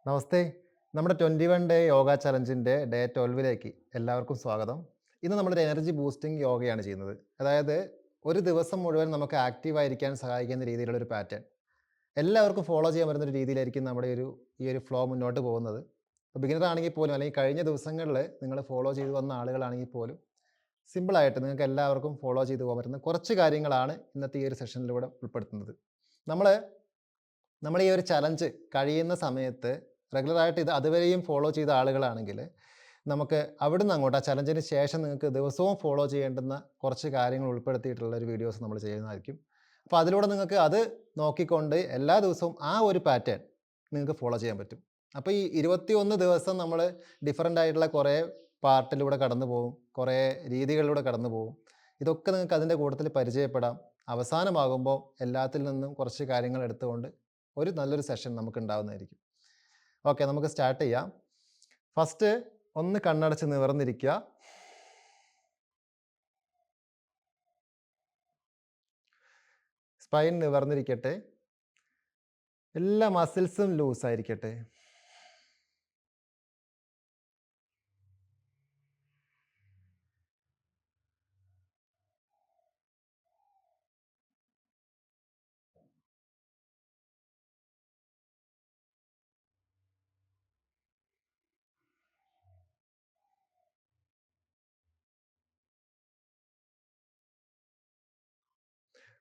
നമസ്തേ. നമ്മുടെ 21 day yoga ചലഞ്ചിൻ്റെ day 12ലേക്ക് എല്ലാവർക്കും സ്വാഗതം. ഇന്ന് നമ്മളൊരു എനർജി ബൂസ്റ്റിംഗ് യോഗയാണ് ചെയ്യുന്നത്. അതായത് ഒരു ദിവസം മുഴുവൻ നമുക്ക് ആക്റ്റീവ് ആയിരിക്കാൻ സഹായിക്കുന്ന രീതിയിലുള്ള ഒരു പാറ്റേൺ. എല്ലാവർക്കും ഫോളോ ചെയ്യാൻ പറ്റുന്ന ഒരു രീതിയിലായിരിക്കും നമ്മുടെ ഈ ഒരു ഫ്ലോ മുന്നോട്ട് പോകുന്നത്. ബിഗിനർ ആണെങ്കിൽ പോലും അല്ലെങ്കിൽ കഴിഞ്ഞ ദിവസങ്ങളിൽ നിങ്ങൾ ഫോളോ ചെയ്തു വന്ന ആളുകളാണെങ്കിൽ പോലും സിമ്പിളായിട്ട് നിങ്ങൾക്ക് എല്ലാവർക്കും ഫോളോ ചെയ്തു പോകാൻ പറ്റുന്ന കുറച്ച് കാര്യങ്ങളാണ് ഇന്നത്തെ ഈ ഒരു സെഷനിലൂടെ ഉൾപ്പെടുത്തുന്നത്. നമ്മൾ നമ്മൾ ഈ ഒരു ചലഞ്ച് കഴിയുന്ന സമയത്ത് റെഗുലറായിട്ട് ഇത് അതുവരെയും ഫോളോ ചെയ്ത ആളുകളാണെങ്കിൽ നമുക്ക് അവിടുന്ന് അങ്ങോട്ട് ആ ചലഞ്ചിന് ശേഷം നിങ്ങൾക്ക് ദിവസവും ഫോളോ ചെയ്യേണ്ടുന്ന കുറച്ച് കാര്യങ്ങൾ ഉൾപ്പെടുത്തിയിട്ടുള്ള ഒരു വീഡിയോസ് നമ്മൾ ചെയ്യുന്നതായിരിക്കും. അപ്പോൾ അതിലൂടെ നിങ്ങൾക്ക് അത് നോക്കിക്കൊണ്ട് എല്ലാ ദിവസവും ആ ഒരു പാറ്റേൺ നിങ്ങൾക്ക് ഫോളോ ചെയ്യാൻ പറ്റും. അപ്പോൾ ഈ 21 ദിവസം നമ്മൾ ഡിഫറൻ്റ് ആയിട്ടുള്ള കുറേ പാർട്ടിലൂടെ കടന്നു പോകും, കുറേ രീതികളിലൂടെ കടന്നു പോകും. ഇതൊക്കെ നിങ്ങൾക്ക് അതിൻ്റെ കൂട്ടത്തിൽ പരിചയപ്പെടാം. അവസാനമാകുമ്പോൾ എല്ലാത്തിൽ നിന്നും കുറച്ച് കാര്യങ്ങൾ എടുത്തുകൊണ്ട് ഒരു നല്ലൊരു സെഷൻ നമുക്ക് ഉണ്ടാവുന്നതായിരിക്കും. ഓക്കെ, നമുക്ക് സ്റ്റാർട്ട് ചെയ്യാം. ഫസ്റ്റ് ഒന്ന് കണ്ണടച്ച് നിവർന്നിരിക്കുക. സ്പൈൻ നിവർന്നിരിക്കട്ടെ. എല്ലാ മസിൽസും ലൂസ് ആയിരിക്കട്ടെ.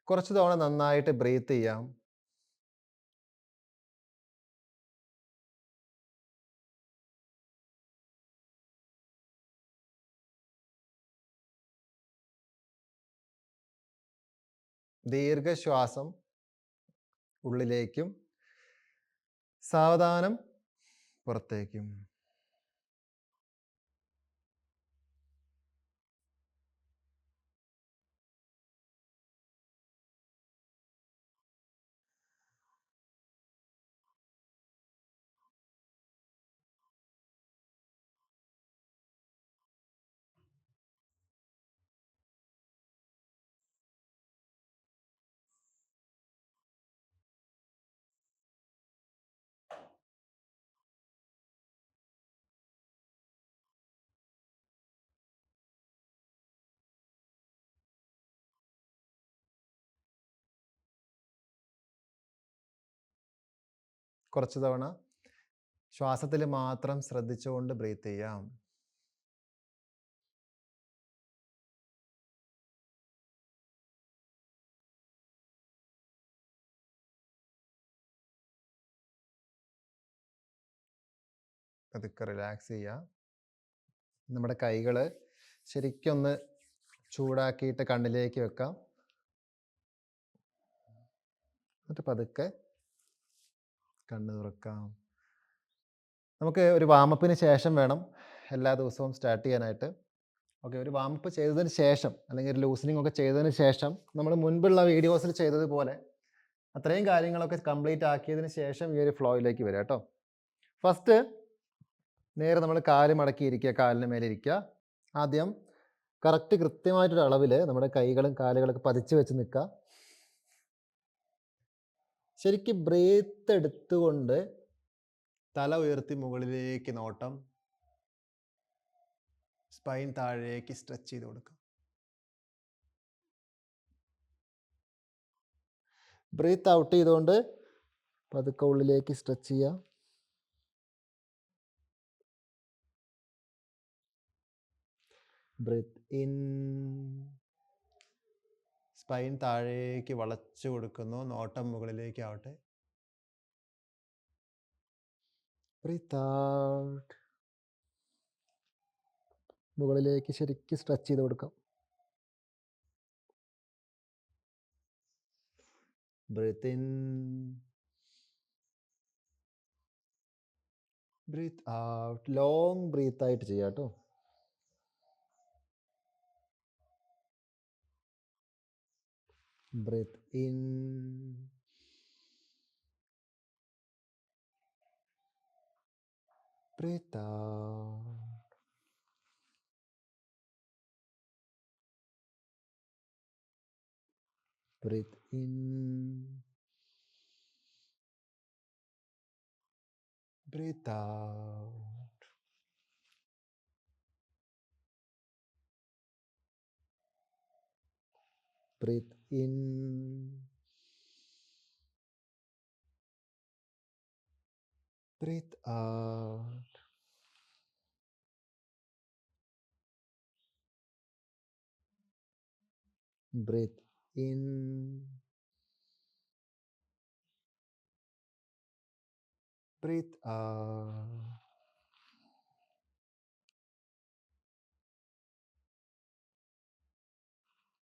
കുറച്ച് തവണ നന്നായിട്ട് ബ്രീത്ത് ചെയ്യാം. ദീർഘശ്വാസം ഉള്ളിലേക്കും സാവധാനം പുറത്തേക്കും. കുറച്ച് തവണ ശ്വാസത്തിൽ മാത്രം ശ്രദ്ധിച്ചുകൊണ്ട് ബ്രീത്ത് ചെയ്യാം. പതുക്കെ റിലാക്സ് ചെയ്യുക. നമ്മുടെ കൈകൾ ശരിക്കൊന്ന് ചൂടാക്കിയിട്ട് കണ്ണിലേക്ക് വെക്കാം. എന്നിട്ട് പതുക്കെ കണ്ണ് തുറക്കാം. നമുക്ക് ഒരു വാമപ്പിന് ശേഷം വേണം എല്ലാ ദിവസവും സ്റ്റാർട്ട് ചെയ്യാനായിട്ട്. ഓക്കെ, ഒരു വാമപ്പ് ചെയ്തതിന് ശേഷം അല്ലെങ്കിൽ ഒരു ലൂസനിങ് ഒക്കെ ചെയ്തതിന് ശേഷം നമ്മൾ മുൻപുള്ള വീഡിയോസിൽ ചെയ്തതുപോലെ അത്രയും കാര്യങ്ങളൊക്കെ കംപ്ലീറ്റ് ആക്കിയതിന് ശേഷം ഈ ഒരു ഫ്ലോയിലേക്ക് വരിക കേട്ടോ. ഫസ്റ്റ് നേരെ നമ്മൾ കാല് മടക്കിയിരിക്കുക, കാലിന് മേലെ ഇരിക്കുക. ആദ്യം കറക്റ്റ് കൃത്യമായിട്ടൊരു അളവിൽ നമ്മുടെ കൈകളും കാലുകളൊക്കെ പതിച്ച് വെച്ച് നിൽക്കുക. ശരിക്കും ബ്രീത്ത് എടുത്തുകൊണ്ട് തല ഉയർത്തി മുകളിലേക്ക് നോട്ടം, സ്പൈൻ താഴേക്ക് സ്ട്രെച്ച് ചെയ്ത് കൊടുക്കുക. ബ്രീത്ത് ഔട്ട് ചെയ്തുകൊണ്ട് പതുക്കെ ഉള്ളിലേക്ക് സ്ട്രെച്ച് ചെയ്യുക. ബ്രീത്ത് ഇൻ, സ്പൈൻ താഴേക്ക് വളച്ചു കൊടുക്കുന്നു, നോട്ടം മുകളിലേക്ക് ആവട്ടെ. ബ്രീത്ത് ഔട്ട്, മുകളിലേക്ക് ശരിക്കും സ്ട്രെച്ച് ചെയ്ത് കൊടുക്കാം. Breathe in, breathe out. Long breath ആയിട്ട് ചെയ്യാം കേട്ടോ. Breathe in, breathe out. Breathe in, Breathe out. Breathe in. Breathe out. Breathe in. Breathe out.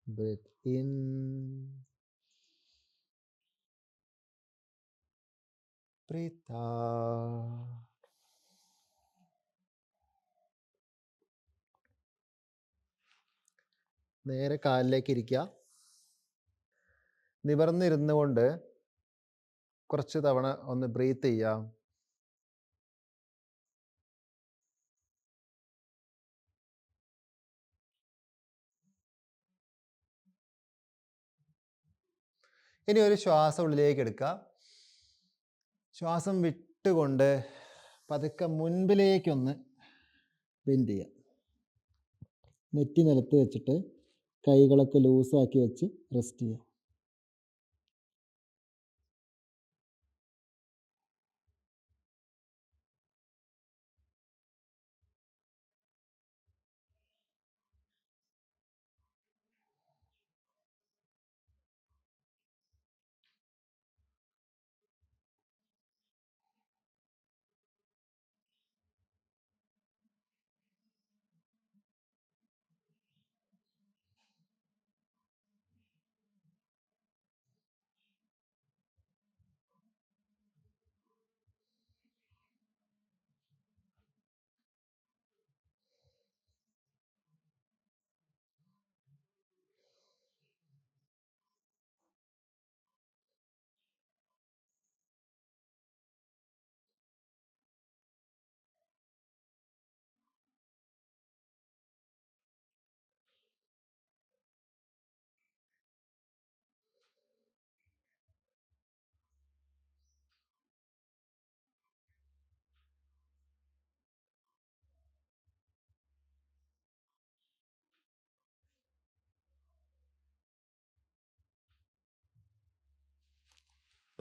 Breathe in. Breathe out. നേരെ കാലിലേക്ക് ഇരിക്കുക. നിവർന്നിരുന്നു കൊണ്ട് കുറച്ച് തവണ ഒന്ന് ബ്രീത്ത് ചെയ്യാം. ഇനി ഒരു ശ്വാസം ഉള്ളിലേക്ക് എടുക്കുക. ശ്വാസം വിട്ടുകൊണ്ട് പതുക്കെ മുൻപിലേക്കൊന്ന് ബെൻഡ് ചെയ്യാം. നെറ്റി നിലത്ത് വെച്ചിട്ട് കൈകളൊക്കെ ലൂസാക്കി വെച്ച് റെസ്റ്റ് ചെയ്യാം.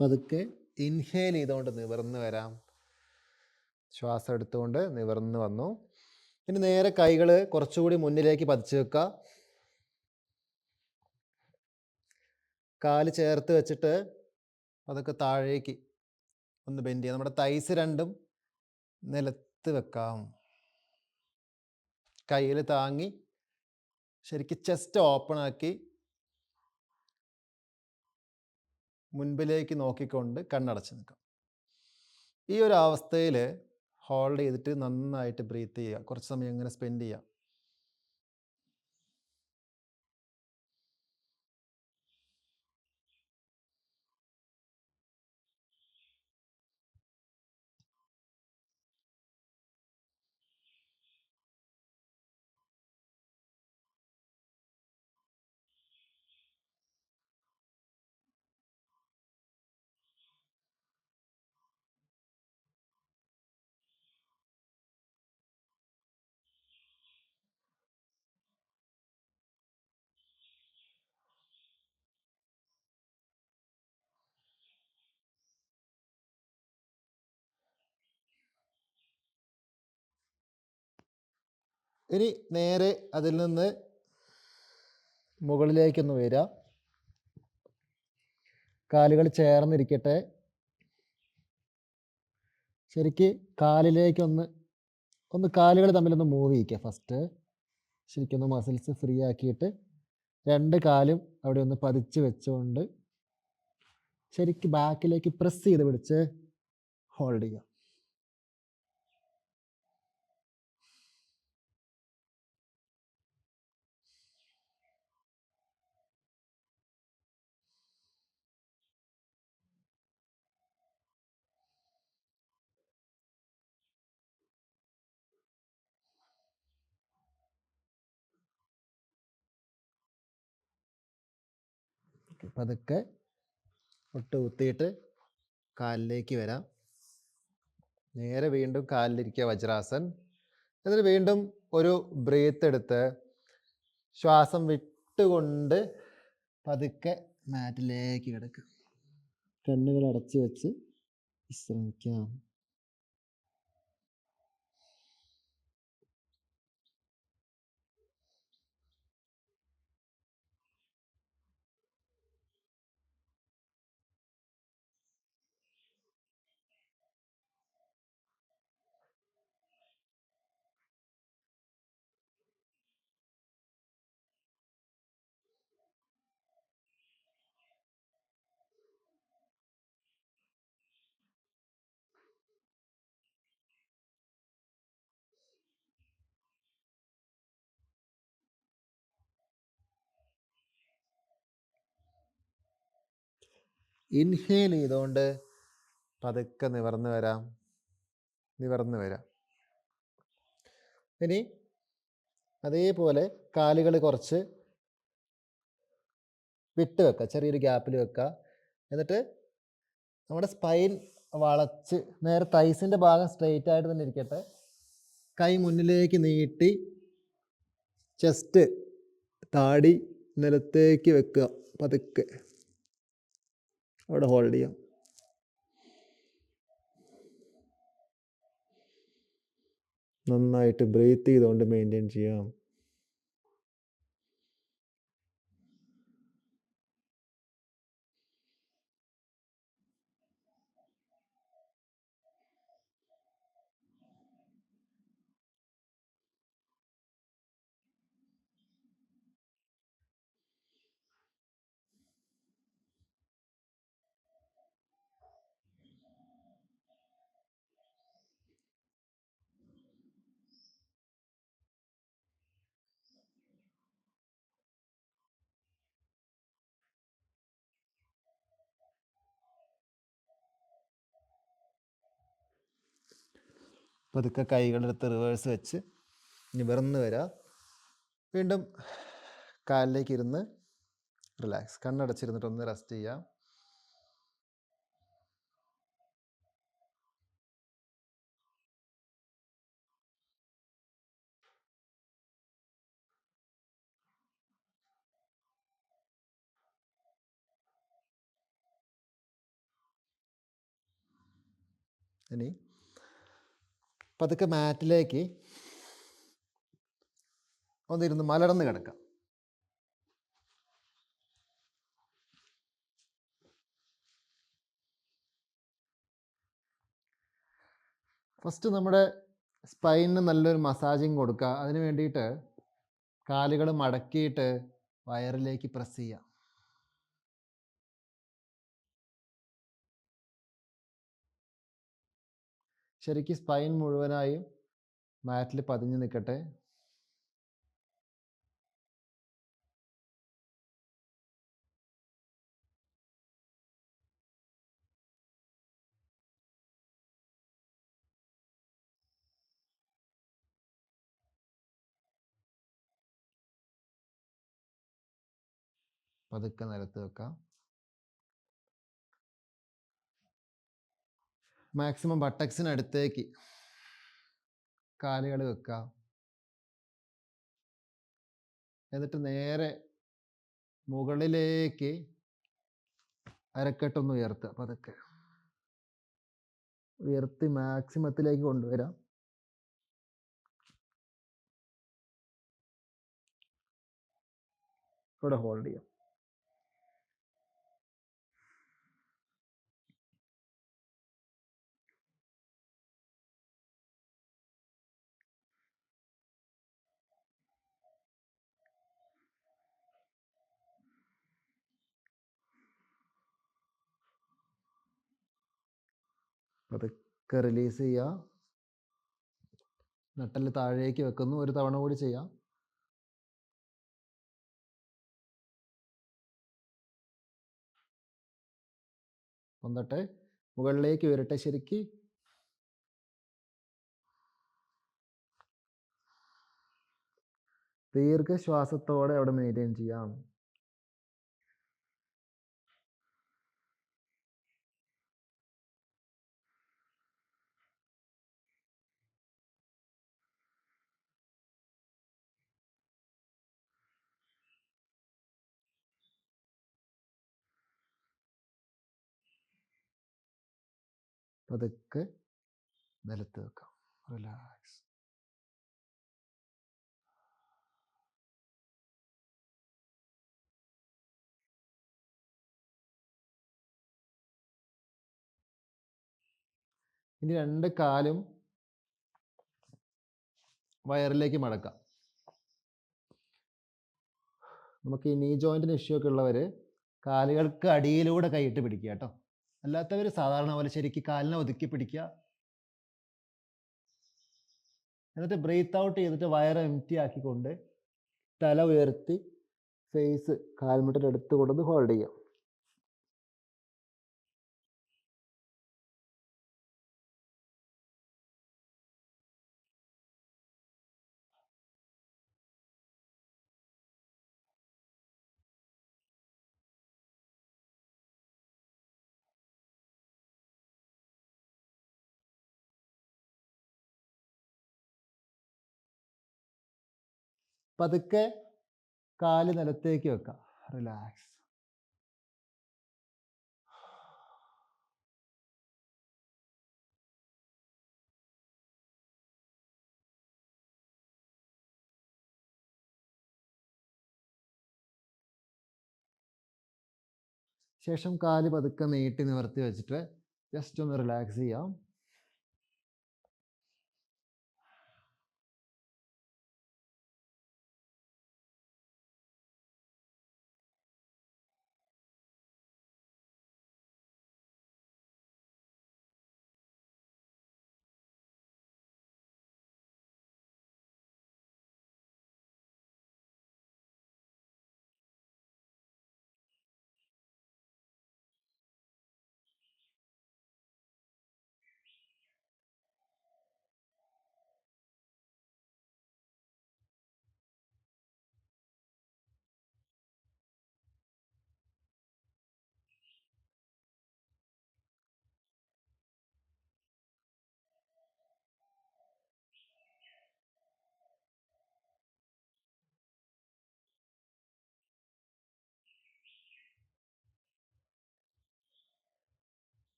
പതുക്കെ ഇൻഹേൽ ചെയ്തുകൊണ്ട് നിവർന്ന് വരാം. ശ്വാസം എടുത്തുകൊണ്ട് നിവർന്ന് വന്നു. ഇനി നേരെ കൈകൾ കുറച്ചുകൂടി മുന്നിലേക്ക് പതിച്ച് വെക്കുക. കാല് ചേർത്ത് വെച്ചിട്ട് അതൊക്കെ താഴേക്ക് ഒന്ന് ബെൻഡ് ചെയ്യാം. നമ്മുടെ തൈസ് രണ്ടും നിലത്ത് വെക്കാം. കയ്യിൽ താങ്ങി ശരിക്കും ചെസ്റ്റ് ഓപ്പൺ ആക്കി മുൻപിലേക്ക് നോക്കിക്കൊണ്ട് കണ്ണടച്ച് നിൽക്കാം. ഈ ഒരു അവസ്ഥയിൽ ഹോൾഡ് ചെയ്തിട്ട് നന്നായിട്ട് ബ്രീത്ത് ചെയ്യുക. കുറച്ച് സമയം ഇങ്ങനെ സ്പെൻഡ് ചെയ്യുക. ഇനി നേരെ അതിൽ നിന്ന് മുകളിലേക്കൊന്ന് വരിക. കാലുകൾ ചേർന്നിരിക്കട്ടെ. ശരിക്ക് കാലിലേക്കൊന്ന് കാലുകൾ തമ്മിലൊന്ന് മൂവ് ചെയ്യിക്കുക. ഫസ്റ്റ് ശരിക്കൊന്ന് മസിൽസ് ഫ്രീ ആക്കിയിട്ട് രണ്ട് കാലും അവിടെ ഒന്ന് പതിച്ച് വെച്ചുകൊണ്ട് ശരിക്ക് ബാക്കിലേക്ക് പ്രസ് ചെയ്ത് പിടിച്ച് ഹോൾഡ് ചെയ്യുക. പതുക്കെ ഒട്ട് കുത്തിയിട്ട് കാലിലേക്ക് വരാം. നേരെ വീണ്ടും കാലിലിരിക്കുക വജ്രാസൻ. എന്നിട്ട് വീണ്ടും ഒരു ബ്രീത്ത് എടുത്ത് ശ്വാസം വിട്ടുകൊണ്ട് പതുക്കെ മാറ്റിലേക്ക് കിടക്കുക. കണ്ണുകൾ അടച്ചു വെച്ച് വിശ്രമിക്കാം. ഇൻഹേൽ ചെയ്തുകൊണ്ട് പതുക്കെ നിവർന്നു വരാം. ഇനി അതേപോലെ കാലുകൾ കുറച്ച് വിട്ട് വെക്കുക, ചെറിയൊരു ഗ്യാപ്പിൽ വെക്കുക. എന്നിട്ട് നമ്മുടെ സ്പൈൻ വളച്ച് നേരെ തൈസിൻ്റെ ഭാഗം സ്ട്രെയിറ്റ് ആയിട്ട് തന്നെ ഇരിക്കട്ടെ. കൈ മുന്നിലേക്ക് നീട്ടി ചെസ്റ്റ് താടി നിലത്തേക്ക് വെക്കുക. പതുക്കെ അവിടെ ഹോൾഡ് ചെയ്യാം. നന്നായിട്ട് ബ്രീത്ത് ചെയ്തുകൊണ്ട് മെയിൻറ്റെയിൻ ചെയ്യാം. പതുക്കെ കൈകളെടുത്ത് റിവേഴ്സ് വെച്ച് നിവർന്ന് വരാം. വീണ്ടും കാലിലേക്ക് ഇരുന്ന് റിലാക്സ്. കണ്ണടച്ചിരുന്നിട്ടൊന്ന് റെസ്റ്റ് ചെയ്യാം. ഇനി പതുക്കെ മാറ്റിലേക്ക് ഒന്നിരുന്ന് മലർന്ന് കിടക്കാം. ഫസ്റ്റ് നമ്മുടെ സ്പൈനിന് നല്ലൊരു മസാജിങ് കൊടുക്കുക. അതിന് വേണ്ടിയിട്ട് കാലുകൾ മടക്കിയിട്ട് വയറിലേക്ക് പ്രസ് ചെയ്യാം. ശരിക്കും സ്പൈൻ മുഴുവനായും മാറ്റിൽ പതിഞ്ഞ് നിൽക്കട്ടെ. പതുക്കെ നിലത്ത് വെക്കാം. മാക്സിമം ബട്ടക്സിനടുത്തേക്ക് കാലുകൾ വെക്കുക. എന്നിട്ട് നേരെ മുകളിലേക്ക് അരക്കെട്ടൊന്ന് ഉയർത്തുക. പതുക്കെ ഉയർത്തി മാക്സിമത്തിലേക്ക് കൊണ്ടുവരാം. ഇവിടെ ഹോൾഡ് ചെയ്യാം. പതുക്കെ റിലീസ് ചെയ്യുക. നട്ടല് താഴേക്ക് വെക്കുന്നു. ഒരു തവണ കൂടി ചെയ്യാം. വന്നിട്ട് മുകളിലേക്ക് വരട്ടെ. ശരിക്ക് ദീർഘശ്വാസത്തോടെ അവിടെ മെയിൻറ്റെയിൻ ചെയ്യാം. പതുക്കെ നിലത്ത് വെക്കാം. റിലാക്സ്. ഇനി 2 കാലും വയറിലേക്ക് മടക്കാം. നമുക്ക് ഈ നീ ജോയിൻറ്റിന് ഇഷ്യൂ ഒക്കെ ഉള്ളവർ കാലുകൾക്ക് അടിയിലൂടെ കൈയിട്ട് പിടിക്കുക കേട്ടോ. അല്ലാത്തവർ സാധാരണ പോലെ ശരിക്കും കാലിനെ ഒതുക്കി പിടിക്കുക. എന്നിട്ട് ബ്രീത്ത് ഔട്ട് ചെയ്തിട്ട് വയറ് എംപ്റ്റി ആക്കിക്കൊണ്ട് തല ഉയർത്തി ഫേസ് കാൽമുട്ടിൻ്റെ അടുത്ത് കൊണ്ടുവന്ന് ഹോൾഡ് ചെയ്യാം. പതുക്കെ കാല് നിലത്തേക്ക് വെക്കാം. റിലാക്സ്. ശേഷം കാല് പതുക്കെ നീട്ടി നിവർത്തി വെച്ചിട്ട് ജസ്റ്റ് ഒന്ന് റിലാക്സ് ചെയ്യാം.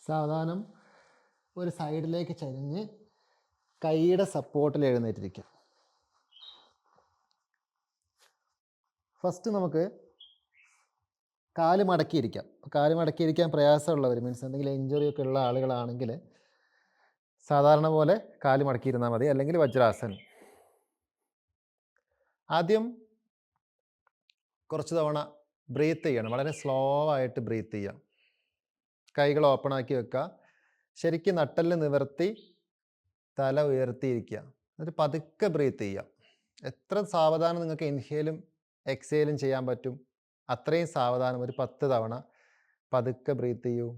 സാവധാനം ഒരു സൈഡിലേക്ക് ചരിഞ്ഞ് കൈയുടെ സപ്പോർട്ടിൽ എഴുന്നേറ്റിരിക്കാം. ഫസ്റ്റ് നമുക്ക് കാല് മടക്കിയിരിക്കാം. കാല് മടക്കിയിരിക്കാൻ പ്രയാസമുള്ളവർ, മീൻസ് എന്തെങ്കിലും ഇഞ്ചുറി ഒക്കെ ഉള്ള ആളുകളാണെങ്കിൽ സാധാരണ പോലെ കാല് മടക്കിയിരുന്നാൽ മതി, അല്ലെങ്കിൽ വജ്രാസനം. ആദ്യം കുറച്ച് തവണ ബ്രീത്ത് ചെയ്യണം. വളരെ സ്ലോ ആയിട്ട് ബ്രീത്ത് ചെയ്യാം. കൈകൾ ഓപ്പൺ ആക്കി വെക്കുക. ശരിക്കും നട്ടെല്ല് നിവർത്തി തല ഉയർത്തിയിരിക്കുക. എന്നിട്ട് പതുക്കെ ബ്രീത്ത് ചെയ്യാം. എത്ര സാവധാനം നിങ്ങൾക്ക് ഇൻഹേലും എക്സേലും ചെയ്യാൻ പറ്റും അത്രയും സാവധാനം ഒരു 10 തവണ പതുക്കെ ബ്രീത്ത് ചെയ്യൂ.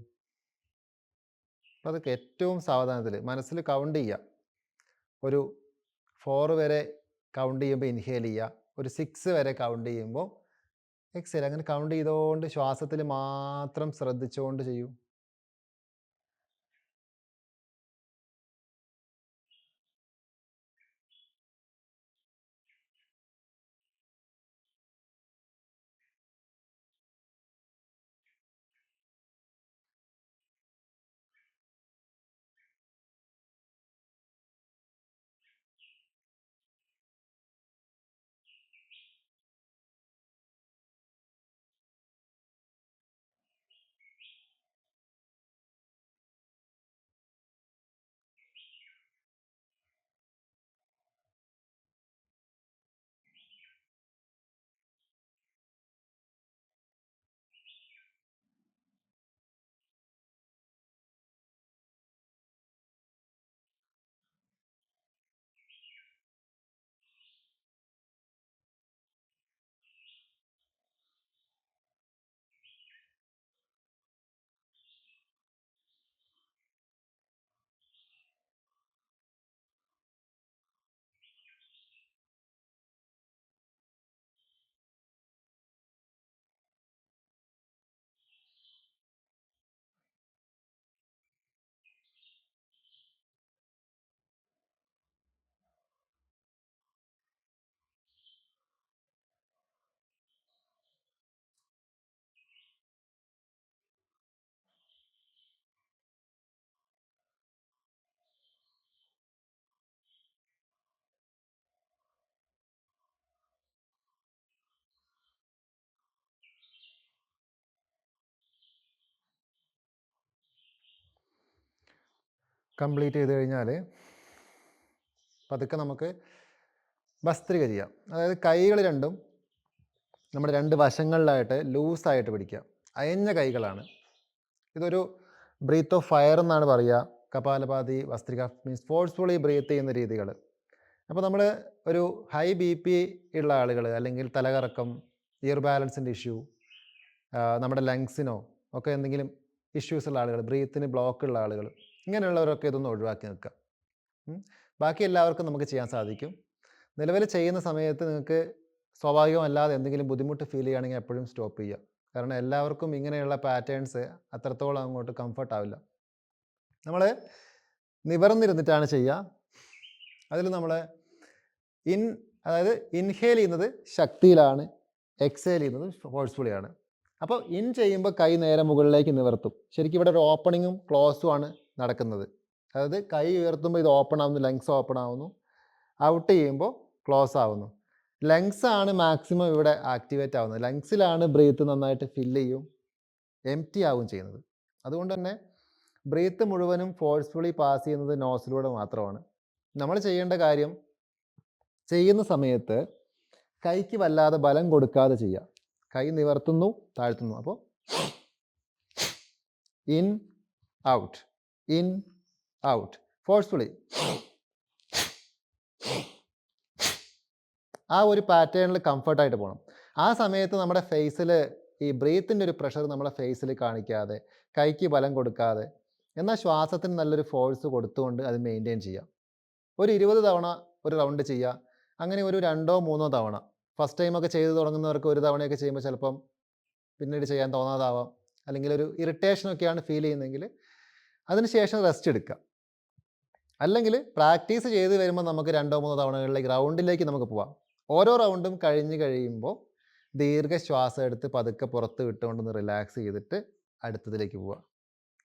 പതുക്കെ ഏറ്റവും സാവധാനത്തിൽ മനസ്സിൽ കൗണ്ട് ചെയ്യുക. ഒരു 4 വരെ കൗണ്ട് ചെയ്യുമ്പോൾ ഇൻഹേൽ ചെയ്യുക, ഒരു 6 വരെ കൗണ്ട് ചെയ്യുമ്പോൾ എക്സേൽ. അങ്ങനെ കൗണ്ട് ചെയ്തുകൊണ്ട് ശ്വാസത്തിൽ മാത്രം ശ്രദ്ധിച്ചുകൊണ്ട് ചെയ്യൂ. കംപ്ലീറ്റ് ചെയ്ത് കഴിഞ്ഞാൽ പതുക്കെ നമുക്ക് ഭസ്ത്രിക ചെയ്യാം. അതായത് കൈകൾ രണ്ടും നമ്മുടെ രണ്ട് വശങ്ങളിലായിട്ട് ലൂസായിട്ട് പിടിക്കുക. അയഞ്ഞ കൈകളാണ്. ഇതൊരു ബ്രീത്ത് ഓഫ് ഫയർ എന്നാണ് പറയുക. കപാലഭാതി ഭസ്ത്രിക മീൻസ് ഫോഴ്സ്ഫുള്ളി ബ്രീത്ത് ചെയ്യുന്ന രീതികൾ. അപ്പോൾ നമ്മൾ ഒരു ഹൈ BP ഉള്ള ആളുകൾ, അല്ലെങ്കിൽ തലകറക്കം, ഇയർ ബാലൻസിൻ്റെ ഇഷ്യൂ, നമ്മുടെ ലങ്സിനോ ഒക്കെ എന്തെങ്കിലും ഇഷ്യൂസ് ഉള്ള ആളുകൾ, ബ്രീത്തിന് ബ്ലോക്ക് ഉള്ള ആളുകൾ, ഇങ്ങനെയുള്ളവരൊക്കെ ഇതൊന്ന് ഒഴിവാക്കി നിൽക്കുക. ബാക്കി എല്ലാവർക്കും നമുക്ക് ചെയ്യാൻ സാധിക്കും. നിലവിൽ ചെയ്യുന്ന സമയത്ത് നിങ്ങൾക്ക് സ്വാഭാവികമല്ലാതെ എന്തെങ്കിലും ബുദ്ധിമുട്ട് ഫീൽ ചെയ്യുകയാണെങ്കിൽ എപ്പോഴും സ്റ്റോപ്പ് ചെയ്യുക. കാരണം എല്ലാവർക്കും ഇങ്ങനെയുള്ള പാറ്റേൺസ് അത്രത്തോളം അങ്ങോട്ട് കംഫർട്ട് ആവില്ല. നമ്മൾ നിവർന്നിരുന്നിട്ടാണ് ചെയ്യുക. അതിൽ നമ്മൾ അതായത് ഇൻഹേൽ ചെയ്യുന്നത് ശക്തിയിലാണ്, എക്സേൽ ചെയ്യുന്നത് ഫോഴ്സ്ഫുള്ളിയാണ്. അപ്പോൾ ഇൻ ചെയ്യുമ്പോൾ കൈ നേരെ മുകളിലേക്ക് നിവർത്തും. ശരിക്കും ഇവിടെ ഒരു ഓപ്പണിങ്ങും ക്ലോസും ആണ് നടക്കുന്നത്. അതായത് കൈ ഉയർത്തുമ്പോൾ ഇത് ഓപ്പൺ ആവുന്നു, ലങ്സ് ഓപ്പൺ ആവുന്നു. ഔട്ട് ചെയ്യുമ്പോൾ ക്ലോസ് ആവുന്നു. ലങ്സ് ആണ് മാക്സിമം ഇവിടെ ആക്ടിവേറ്റ് ആവുന്നത്. ലങ്സിലാണ് ബ്രീത്ത് നന്നായിട്ട് ഫില്ല് ചെയ്യും, എംറ്റി ആവും ചെയ്യുന്നത്. അതുകൊണ്ട് തന്നെ ബ്രീത്ത് മുഴുവനും ഫോഴ്സ്ഫുള്ളി പാസ് ചെയ്യുന്നത് നോസിലൂടെ മാത്രമാണ്. നമ്മൾ ചെയ്യേണ്ട കാര്യം, ചെയ്യുന്ന സമയത്ത് കൈക്ക് വല്ലാതെ ബലം കൊടുക്കാതെ ചെയ്യുക. കൈ നിവർത്തുന്നു, താഴ്ത്തുന്നു. അപ്പോൾ in out, in out, forcefully. ആ ഒരു പാറ്റേണിൽ കംഫർട്ടായിട്ട് പോകണം. ആ സമയത്ത് നമ്മുടെ ഫേസിൽ ഈ ബ്രീത്തിൻ്റെ ഒരു പ്രഷർ നമ്മുടെ ഫേസിൽ കാണിക്കാതെ, കൈക്ക് ബലം കൊടുക്കാതെ, എന്നാൽ ശ്വാസത്തിന് നല്ലൊരു ഫോഴ്സ് കൊടുത്തുകൊണ്ട് അത് മെയിൻറ്റെയിൻ ചെയ്യുക. ഒരു 20 തവണ ഒരു റൗണ്ട് ചെയ്യുക. അങ്ങനെ ഒരു 2-3 തവണ. ഫസ്റ്റ് ടൈമൊക്കെ ചെയ്ത് തുടങ്ങുന്നവർക്ക് ഒരു തവണയൊക്കെ ചെയ്യുമ്പോൾ ചിലപ്പം പിന്നീട് ചെയ്യാൻ തോന്നാതാവാം, അല്ലെങ്കിൽ ഒരു ഇറിറ്റേഷനൊക്കെയാണ് ഫീൽ ചെയ്യുന്നതെങ്കിൽ അതിനുശേഷം റെസ്റ്റ് എടുക്കുക. അല്ലെങ്കിൽ പ്രാക്ടീസ് ചെയ്ത് വരുമ്പോൾ നമുക്ക് 2-3 തവണകളിലേക്ക് റൗണ്ടിലേക്ക് നമുക്ക് പോവാം. ഓരോ റൗണ്ടും കഴിഞ്ഞ് കഴിയുമ്പോൾ ദീർഘശ്വാസം എടുത്ത് പതുക്കെ പുറത്ത് വിട്ടുകൊണ്ടൊന്ന് റിലാക്സ് ചെയ്തിട്ട് അടുത്തതിലേക്ക് പോവുക.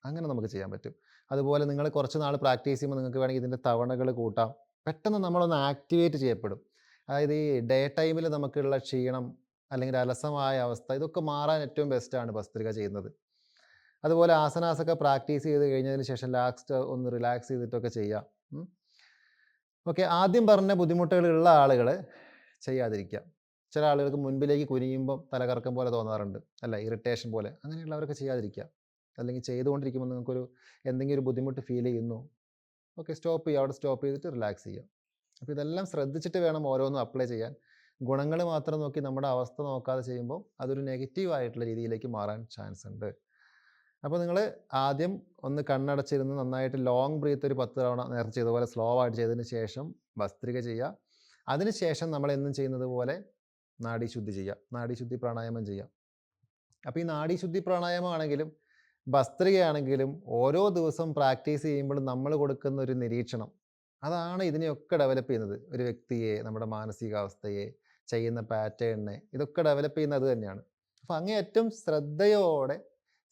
അങ്ങനെ നമുക്ക് ചെയ്യാൻ പറ്റും. അതുപോലെ നിങ്ങൾ കുറച്ച് നാൾ പ്രാക്ടീസ് ചെയ്യുമ്പോൾ നിങ്ങൾക്ക് വേണമെങ്കിൽ ഇതിൻ്റെ തവണകൾ കൂട്ടാം. പെട്ടെന്ന് നമ്മളൊന്ന് ആക്ടിവേറ്റ് ചെയ്യപ്പെടും. അതായത് ഈ ഡേ ടൈമിൽ നമുക്കുള്ള ക്ഷീണം അല്ലെങ്കിൽ അലസമായ അവസ്ഥ, ഇതൊക്കെ മാറാൻ ഏറ്റവും ബെസ്റ്റാണ് ഭസ്ത്രിക ചെയ്യുന്നത്. അതുപോലെ ആസനാസൊക്കെ പ്രാക്ടീസ് ചെയ്ത് കഴിഞ്ഞതിന് ശേഷം ലാസ്റ്റ് ഒന്ന് റിലാക്സ് ചെയ്തിട്ടൊക്കെ ചെയ്യാം. ഓക്കെ, ആദ്യം പറഞ്ഞ ബുദ്ധിമുട്ടുകളുള്ള ആളുകൾ ചെയ്യാതിരിക്കുക. ചില ആളുകൾക്ക് മുൻപിലേക്ക് കുനിയുമ്പം തലകറക്കം പോലെ തോന്നാറുണ്ട്, അല്ല ഇറിറ്റേഷൻ പോലെ. അങ്ങനെയുള്ളവരൊക്കെ ചെയ്യാതിരിക്കുക. അല്ലെങ്കിൽ ചെയ്തുകൊണ്ടിരിക്കുമ്പോൾ നിങ്ങൾക്കൊരു എന്തെങ്കിലും ഒരു ബുദ്ധിമുട്ട് ഫീൽ ചെയ്യുന്നു, ഓക്കെ സ്റ്റോപ്പ് ചെയ്യുക. അവിടെ സ്റ്റോപ്പ് ചെയ്തിട്ട് റിലാക്സ് ചെയ്യുക. അപ്പോൾ ഇതെല്ലാം ശ്രദ്ധിച്ചിട്ട് വേണം ഓരോന്നും അപ്ലൈ ചെയ്യാൻ. ഗുണങ്ങൾ മാത്രം നോക്കി നമ്മുടെ അവസ്ഥ നോക്കാതെ ചെയ്യുമ്പോൾ അതൊരു നെഗറ്റീവായിട്ടുള്ള രീതിയിലേക്ക് മാറാൻ ചാൻസ് ഉണ്ട്. അപ്പോൾ നിങ്ങൾ ആദ്യം ഒന്ന് കണ്ണടച്ചിരുന്ന് നന്നായിട്ട് ലോങ് ബ്രീത്ത് ഒരു 10 തവണ നേരത്തെ ചെയ്തതുപോലെ സ്ലോ ആയിട്ട് ചെയ്തതിന് ശേഷം ഭസ്ത്രിക ചെയ്യുക. അതിനുശേഷം നമ്മൾ എന്നും ചെയ്യുന്നത് പോലെ നാഡീശുദ്ധി ചെയ്യുക, നാഡീശുദ്ധി പ്രാണായാമം ചെയ്യുക. അപ്പോൾ ഈ നാഡീശുദ്ധി പ്രാണായാമം ആണെങ്കിലും ഭസ്ത്രികയാണെങ്കിലും ഓരോ ദിവസം പ്രാക്ടീസ് ചെയ്യുമ്പോഴും നമ്മൾ കൊടുക്കുന്ന ഒരു നിരീക്ഷണം, അതാണ് ഇതിനെയൊക്കെ ഡെവലപ്പ് ചെയ്യുന്നത്. ഒരു വ്യക്തിയെ, നമ്മുടെ മാനസികാവസ്ഥയെ, ചെയ്യുന്ന പാറ്റേണിനെ, ഇതൊക്കെ ഡെവലപ്പ് ചെയ്യുന്നത് അത് തന്നെയാണ്. അപ്പോൾ അങ്ങേയറ്റം ശ്രദ്ധയോടെ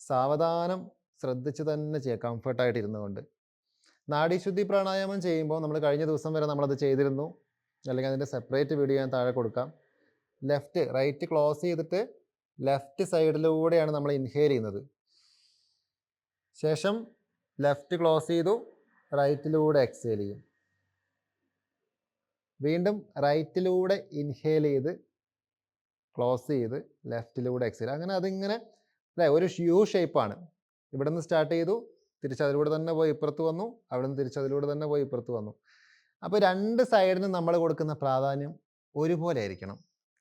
സാവധാനം ശ്രദ്ധിച്ച് തന്നെ ചെയ്യുക, കംഫർട്ടായിട്ട് ഇരുന്നുകൊണ്ട്. നാഡീശുദ്ധി പ്രാണായാമം ചെയ്യുമ്പോൾ നമ്മൾ കഴിഞ്ഞ ദിവസം വരെ നമ്മളത് ചെയ്തിരുന്നു, അല്ലെങ്കിൽ അതിൻ്റെ സെപ്പറേറ്റ് വീഡിയോ ഞാൻ താഴെ കൊടുക്കാം. റൈറ്റ് ക്ലോസ് ചെയ്തിട്ട് ലെഫ്റ്റ് സൈഡിലൂടെയാണ് നമ്മൾ ഇൻഹേൽ ചെയ്യുന്നത്. ശേഷം ലെഫ്റ്റ് ക്ലോസ് ചെയ്തു, റൈറ്റിലൂടെ എക്സേൽ ചെയ്യും. വീണ്ടും റൈറ്റിലൂടെ ഇൻഹേൽ ചെയ്ത് ക്ലോസ് ചെയ്ത് ലെഫ്റ്റിലൂടെ എക്സേൽ. അങ്ങനെ അതിങ്ങനെ അല്ലേ, ഒരു യു ഷേപ്പാണ്. ഇവിടെ നിന്ന് സ്റ്റാർട്ട് ചെയ്തു, തിരിച്ചതിലൂടെ തന്നെ പോയി ഇപ്പുറത്ത് വന്നു, അവിടെ നിന്ന് തിരിച്ചതിലൂടെ തന്നെ പോയി ഇപ്പുറത്ത് വന്നു. അപ്പോൾ രണ്ട് സൈഡിനും നമ്മൾ കൊടുക്കുന്ന പ്രാധാന്യം ഒരുപോലെ ആയിരിക്കണം.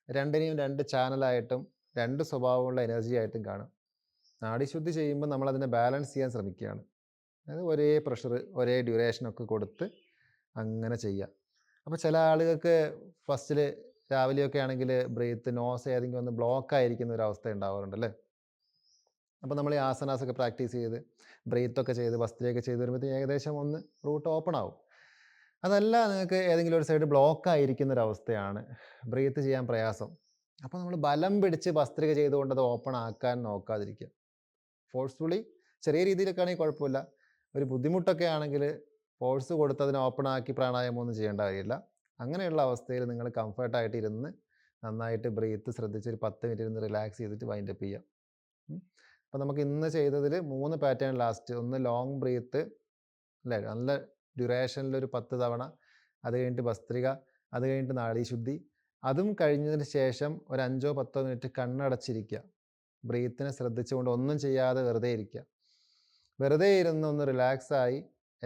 രണ്ടിനെയും രണ്ട് ചാനലായിട്ടും രണ്ട് സ്വഭാവമുള്ള എനർജി ആയിട്ടും കാണും. നാഡീശുദ്ധി ചെയ്യുമ്പോൾ നമ്മളതിനെ ബാലൻസ് ചെയ്യാൻ ശ്രമിക്കുകയാണ്. അതായത് ഒരേ പ്രഷർ, ഒരേ ഡ്യൂറേഷനൊക്കെ കൊടുത്ത് അങ്ങനെ ചെയ്യുക. അപ്പോൾ ചില ആളുകൾക്ക് ഫസ്റ്റിൽ രാവിലെയൊക്കെ ആണെങ്കിൽ ബ്രീത്ത് നോസ് ഏതെങ്കിലും ഒന്ന് ബ്ലോക്ക് ആയിരിക്കുന്ന ഒരു അവസ്ഥ ഉണ്ടാവാറുണ്ടല്ലേ. അപ്പോൾ നമ്മൾ ഈ ആസനാസൊക്കെ പ്രാക്ടീസ് ചെയ്ത് ബ്രീത്തൊക്കെ ചെയ്ത് ഭസ്ത്രിയൊക്കെ ചെയ്ത് വരുമ്പോഴത്തേക്ക് ഏകദേശം ഒന്ന് റൂട്ട് ഓപ്പൺ ആവും. അതല്ല, നിങ്ങൾക്ക് ഏതെങ്കിലും ഒരു സൈഡ് ബ്ലോക്ക് ആയിരിക്കുന്ന ഒരു അവസ്ഥയാണ്, ബ്രീത്ത് ചെയ്യാൻ പ്രയാസം, അപ്പോൾ നമ്മൾ ബലം പിടിച്ച് ഭസ്ത്രിക ചെയ്തുകൊണ്ട് അത് ഓപ്പൺ ആക്കാൻ നോക്കാതിരിക്കുക. ഫോഴ്സ്ഫുള്ളി ചെറിയ രീതിയിലൊക്കെ ആണെങ്കിൽ കുഴപ്പമില്ല. ഒരു ബുദ്ധിമുട്ടൊക്കെ ആണെങ്കിൽ ഫോഴ്സ് കൊടുത്ത് അതിനെ ഓപ്പൺ ആക്കി പ്രാണായാമം ഒന്നും ചെയ്യേണ്ട കാര്യമില്ല. അങ്ങനെയുള്ള അവസ്ഥയിൽ നിങ്ങൾ കംഫർട്ടായിട്ട് ഇരുന്ന് നന്നായിട്ട് ബ്രീത്ത് ശ്രദ്ധിച്ച് ഒരു 10 മിനിറ്റ് ഇരുന്ന് റിലാക്സ് ചെയ്തിട്ട് വൈൻഡപ്പ് ചെയ്യാം. അപ്പോൾ നമുക്ക് ഇന്ന് ചെയ്തതിൽ 3 പാറ്റേൺ ലാസ്റ്റ്. ഒന്ന് ലോങ് ബ്രീത്ത്, അല്ലേ? നല്ല ഡ്യൂറേഷനിലൊരു 10 തവണ, അത് കഴിഞ്ഞിട്ട് ഭസ്ത്രിക, അത് കഴിഞ്ഞിട്ട് നാഡീശുദ്ധി. അതും കഴിഞ്ഞതിന് ശേഷം ഒരു 5 10 മിനിറ്റ് കണ്ണടച്ചിരിക്കുക. ബ്രീത്തിനെ ശ്രദ്ധിച്ചുകൊണ്ട് ഒന്നും ചെയ്യാതെ വെറുതെ ഇരിക്കുക. വെറുതെ ഇരുന്ന് ഒന്ന് റിലാക്സായി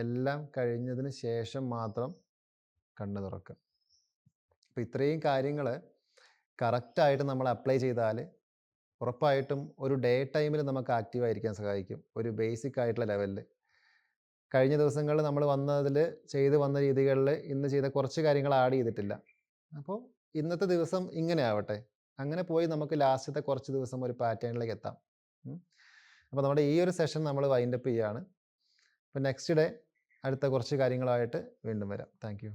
എല്ലാം കഴിഞ്ഞതിന് ശേഷം മാത്രം കണ്ണ് തുറക്കുക. അപ്പോൾ ഇത്രയും കാര്യങ്ങൾ കറക്റ്റായിട്ട് നമ്മൾ അപ്ലൈ ചെയ്താൽ ഉറപ്പായിട്ടും ഒരു ഡേ ടൈമിൽ നമുക്ക് ആക്റ്റീവായിരിക്കാൻ സഹായിക്കും. ഒരു ബേസിക് ആയിട്ടുള്ള ലെവലിൽ. കഴിഞ്ഞ ദിവസങ്ങളിൽ നമ്മൾ ചെയ്ത് വന്ന രീതികളിൽ ഇന്ന് ചെയ്ത കുറച്ച് കാര്യങ്ങൾ ആഡ് ചെയ്തിട്ടില്ല. അപ്പോൾ ഇന്നത്തെ ദിവസം ഇങ്ങനെ ആവട്ടെ. അങ്ങനെ പോയി നമുക്ക് ലാസ്റ്റത്തെ കുറച്ച് ദിവസം ഒരു പാറ്റേണിലേക്ക് എത്താം. അപ്പോൾ നമ്മുടെ ഈ ഒരു സെഷൻ നമ്മൾ വൈൻഡപ്പ് ചെയ്യുകയാണ്. അപ്പോൾ നെക്സ്റ്റ് ഡേ അടുത്ത കുറച്ച് കാര്യങ്ങളായിട്ട് വീണ്ടും വരാം. Thank you.